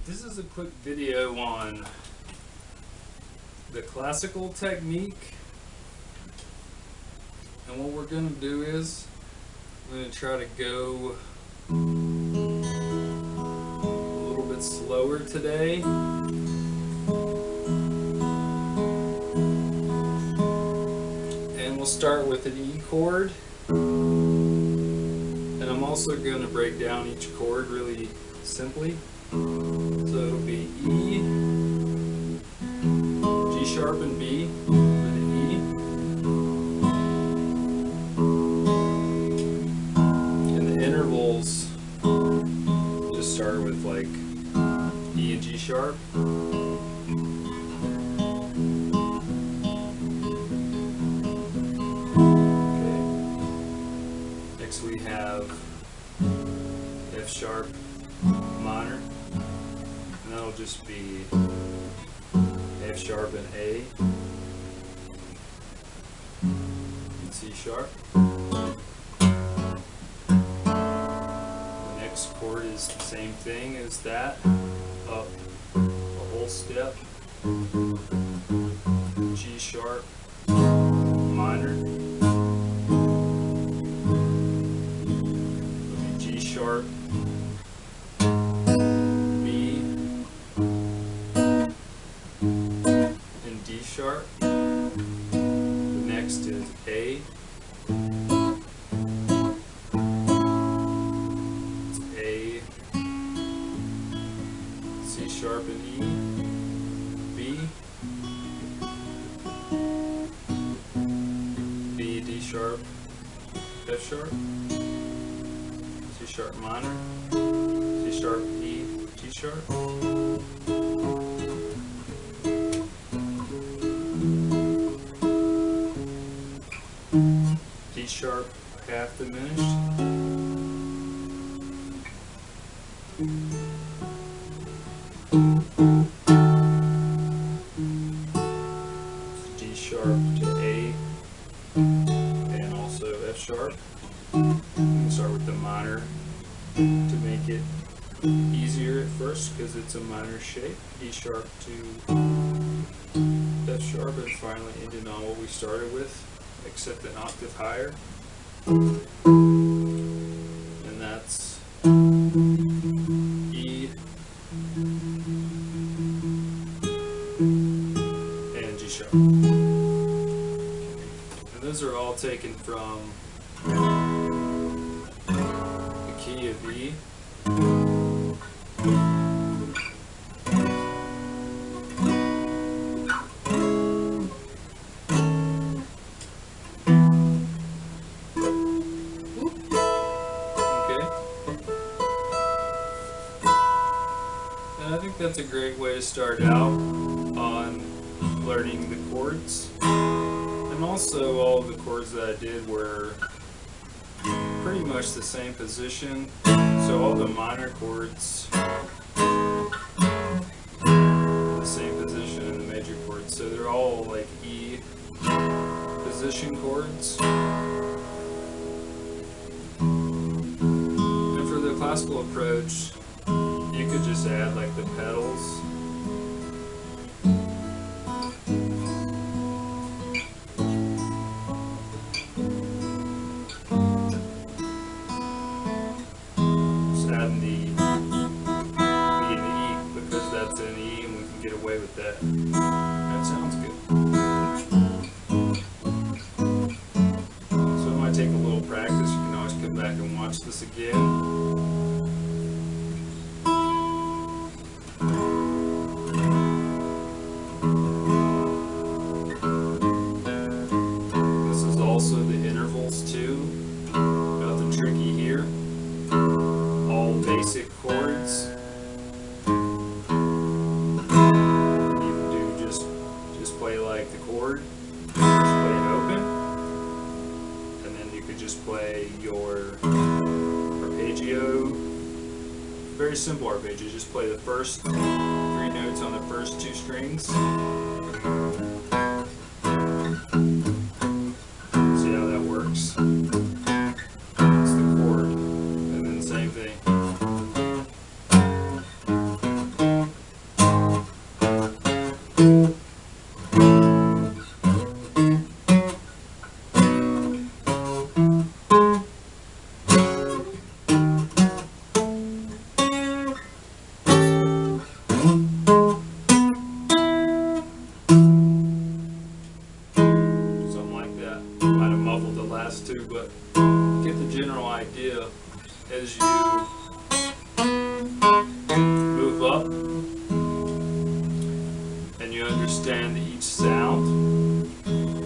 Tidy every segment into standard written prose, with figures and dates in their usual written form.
Alright, this is a quick video on the classical technique, and what we're going to do is we're going to try to go a little bit slower today. And we'll start with an E chord, and I'm also going to break down each chord really simply. So it'll be E, G sharp and B for the E, and the intervals just start with like E and G sharp. Okay. Next we have F sharp minor. And that'll just be F sharp and A and C sharp. The next chord is the same thing as that, up a whole step. G sharp minor. It'll be G sharp, D sharp. The next is A. It's A, C sharp and E. B, B, D sharp, F sharp, C sharp minor, C sharp, E, G sharp. D sharp half diminished, D sharp to A, and also F sharp. We can start with the minor to make it easier at first because it's a minor shape. E sharp to F sharp, and finally ending on what we started with, except an octave higher, and that's E and G sharp. And those are all taken from the key of E. I think that's a great way to start out on learning the chords. And also all of the chords that I did were pretty much the same position. So all the minor chords the same position in the major chords. So they're all like E position chords. And for the classical approach, you could just add like the pedals. Just adding the B and the E because that's an E and we can get away with that. That sounds good. So it might take a little practice. You can always come back and watch this again. Also the intervals too, nothing tricky here, all basic chords. You can do just play like the chord, just play it open, and then you could just play your arpeggio, very simple arpeggio, just play the first 3 notes on the first 2 strings. It's the chord, and then same thing. to, but get the general idea as you move up and you understand each sound.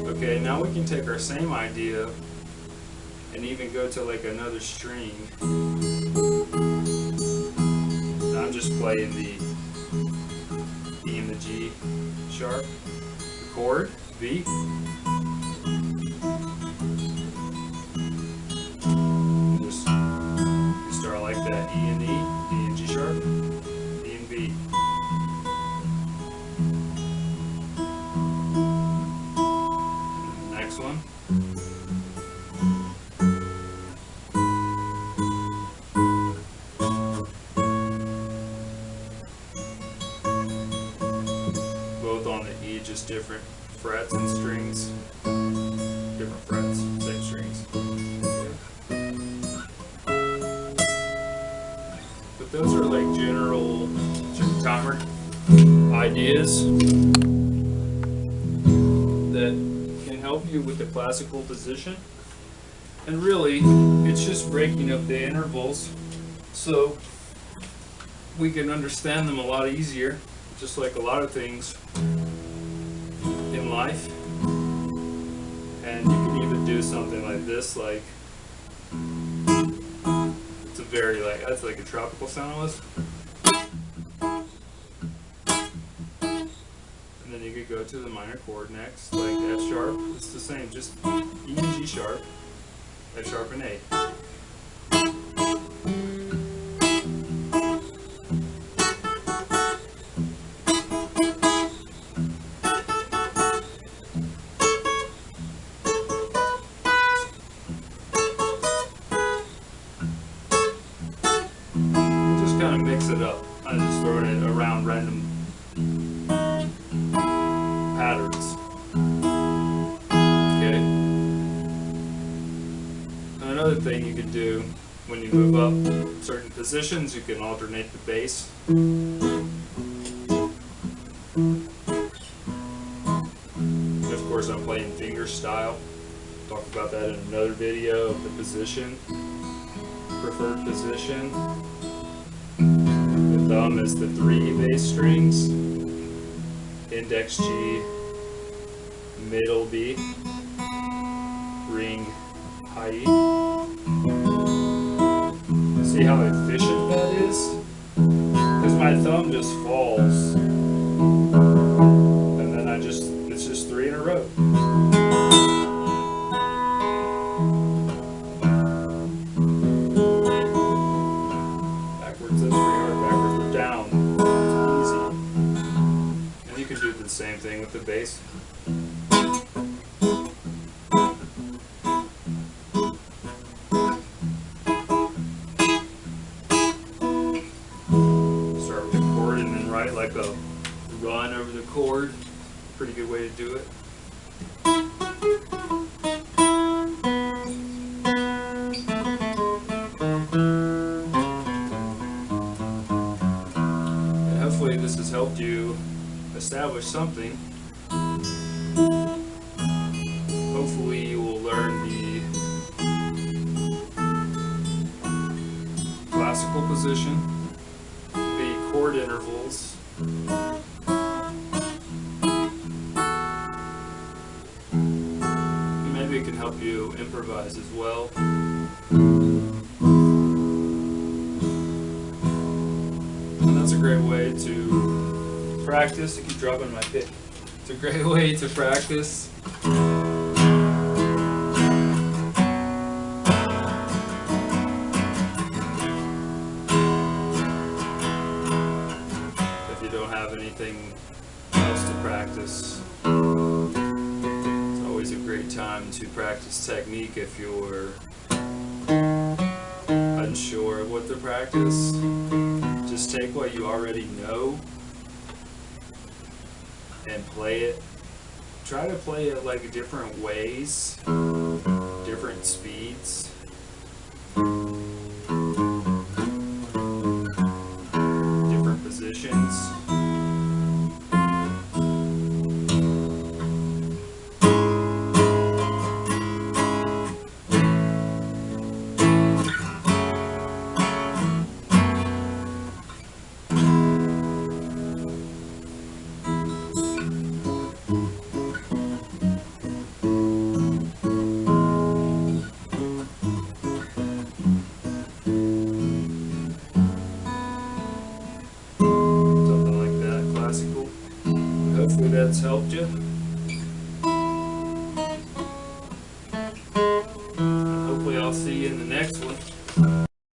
Okay, now we can take our same idea and even go to like another string. I'm just playing the E and the G sharp, the chord, V. Just start like that, E and E, D and G sharp, E and B. Next one. Both on the E, just different frets and strings. Different frets, same strings. But those are like general timer ideas that can help you with the classical position. And really, it's just breaking up the intervals so we can understand them a lot easier, just like a lot of things in life. And you can even do something like this, like it's a very that's like a tropical sound almost. And then you could go to the minor chord next, like F sharp. It's the same, just E and G sharp, F sharp and A. Kind of mix it up. I'm just throwing it around random patterns. Okay. Another thing you could do when you move up certain positions, you can alternate the bass. And of course, I'm playing finger style. Talk about that in another video of the position, preferred position. Thumb is the 3 bass strings, index G, middle B, ring high E. See how efficient that is? Because my thumb just falls, and then it's just 3 in a row. Same thing with the bass. Start with the chord and then write like a run over the chord. Pretty good way to do it. And hopefully this has helped you establish something. Hopefully you will learn the classical position, the chord intervals, and maybe it can help you improvise as well. And that's a great way to practice. You keep dropping my pick. It's a great way to practice. If you don't have anything else to practice, it's always a great time to practice technique if you're unsure of what to practice. Just take what you already know and play it. Try to play it like different ways, different speeds. Different positions. hopefully I'll see you in the next one.